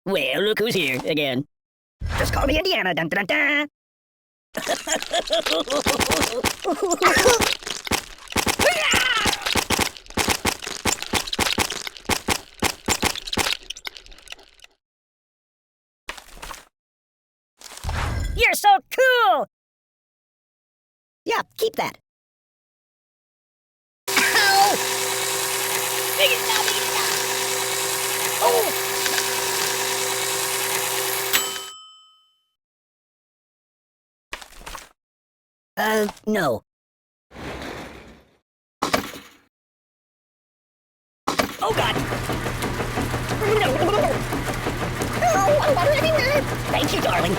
Well, look who's here again. Just call me Indiana. Dun, dun, dun, dun. You're so cool! Yeah, keep that. Ow! Make it stop, make it stop! Oh! No. Oh, God! Thank you, darling.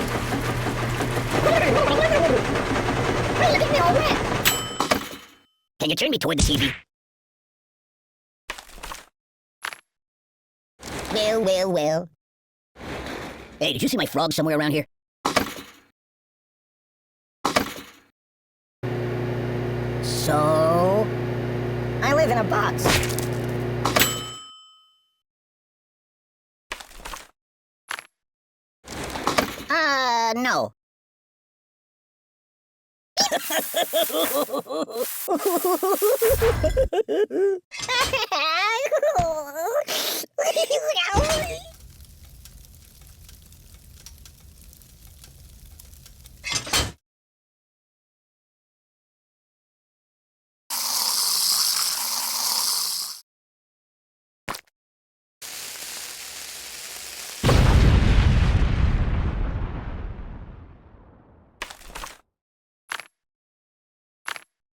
Can you turn me toward the TV? Well. Hey, did you see my frog somewhere around here? So... I live in a box. No.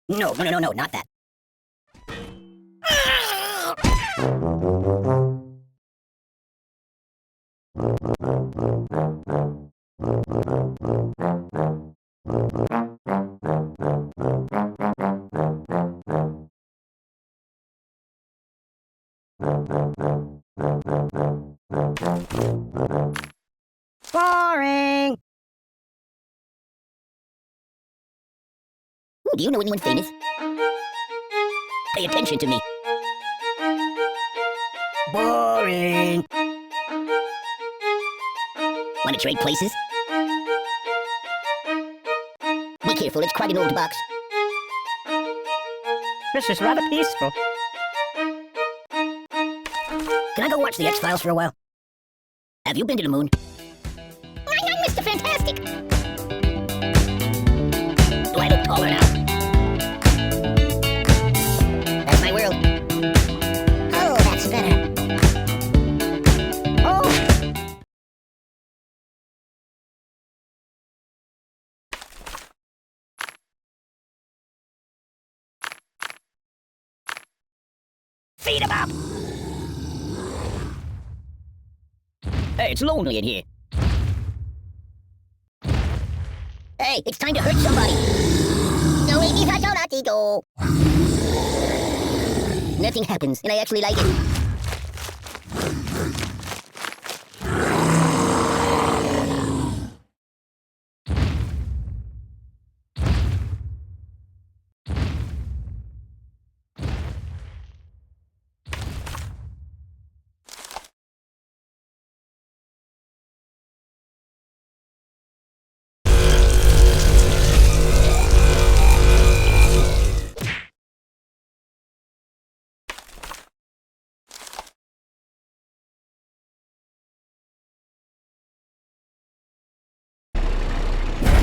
No, not that. Boring! Ooh, do you know anyone famous? Pay attention to me. Boring! Want to trade places? Be careful, it's quite an old box. This is rather peaceful. Can I go watch the X-Files for a while? Have you been to the moon? I'm Mr. Fantastic! Do I look taller now? That's my world. Oh, that's better. Oh! Feed him up! Hey, it's lonely in here. Hey, it's time to hurt somebody. Nothing happens, and I actually like it.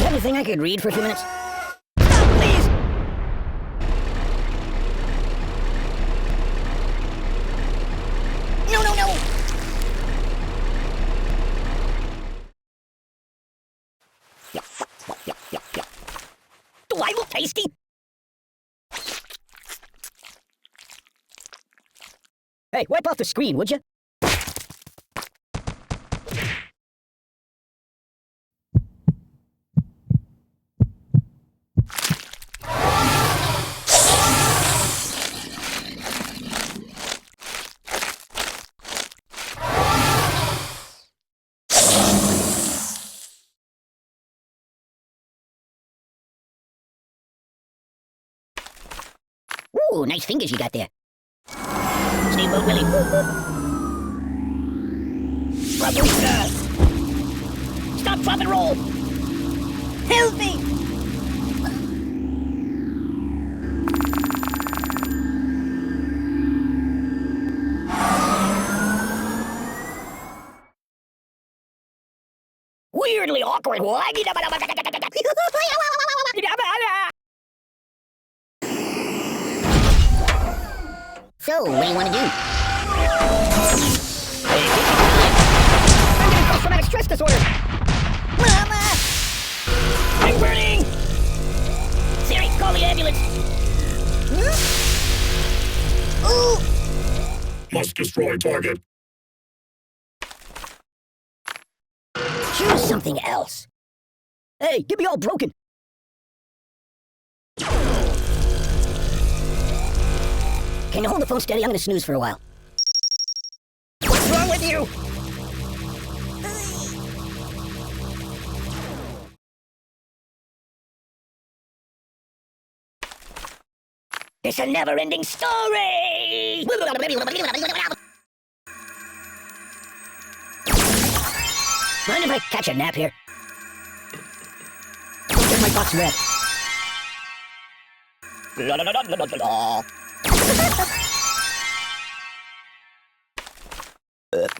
Anything I could read for a few minutes? Stop, please! No! Do I look tasty? Hey, wipe off the screen, would you? Ooh, nice fingers you got there. Steamboat Willie. babushka! Stop, drop, and roll! Help me! Weirdly awkward. So, what do you want to do? I'm getting post-traumatic stress disorder! Mama! I'm burning! Siri, call the ambulance! Ooh! Must destroy target. Choose something else. Hey, get me all broken! Can you hold the phone steady? I'm gonna snooze for a while. What's wrong with you? It's a never-ending story! Mind if I catch a nap here? Don't get my box red.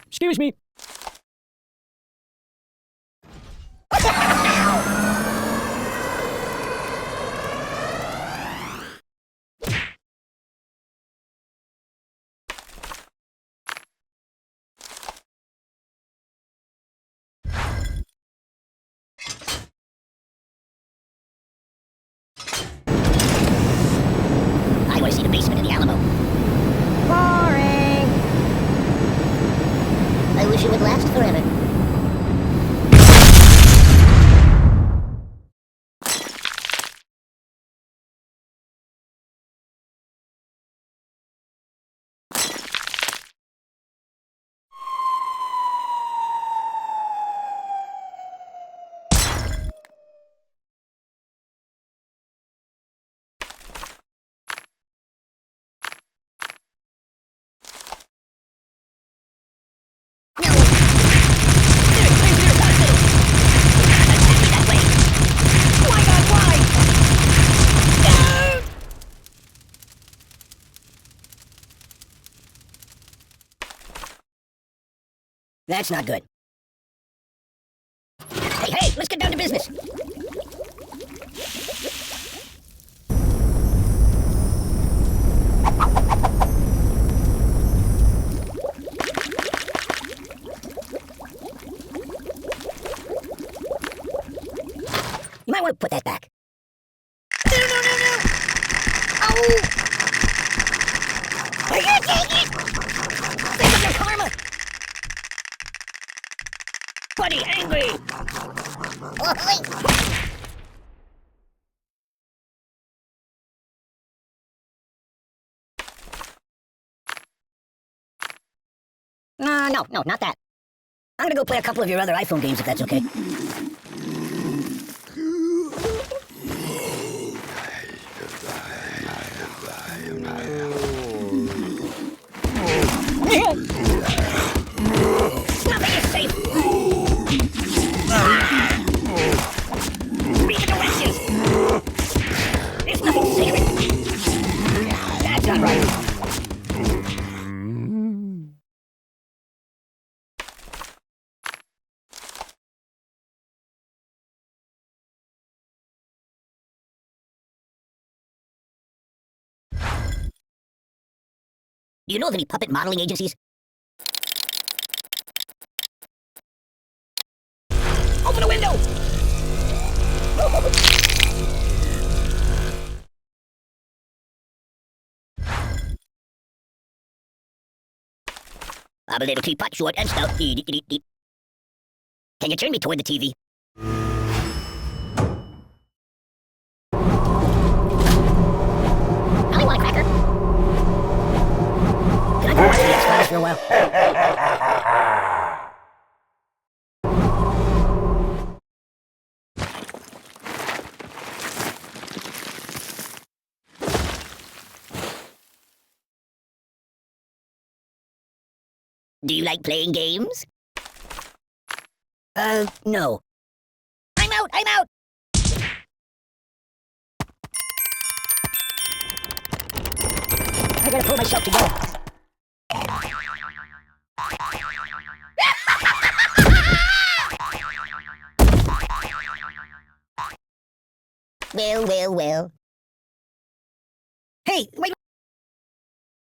Excuse me. I want to see the basement of the Alamo. Boring. I wish it would last forever. That's not good. Hey, let's get down to business. You might want to put that back. No! Oh! I can't take it! Think of your karma! Buddy, angry! No, not that. I'm gonna go play a couple of your other iPhone games if that's okay. Nothing is safe! Read the directions! There's nothing sacred! That's not right! Do you know of any puppet modeling agencies? Open a window! I'm a little teapot, short and stout. Can you turn me toward the TV? I want a cracker. Can I go watch the X-Files for a while? Do you like playing games? No. I'm out! I'm out! I gotta pull myself together. Well. Hey, wait!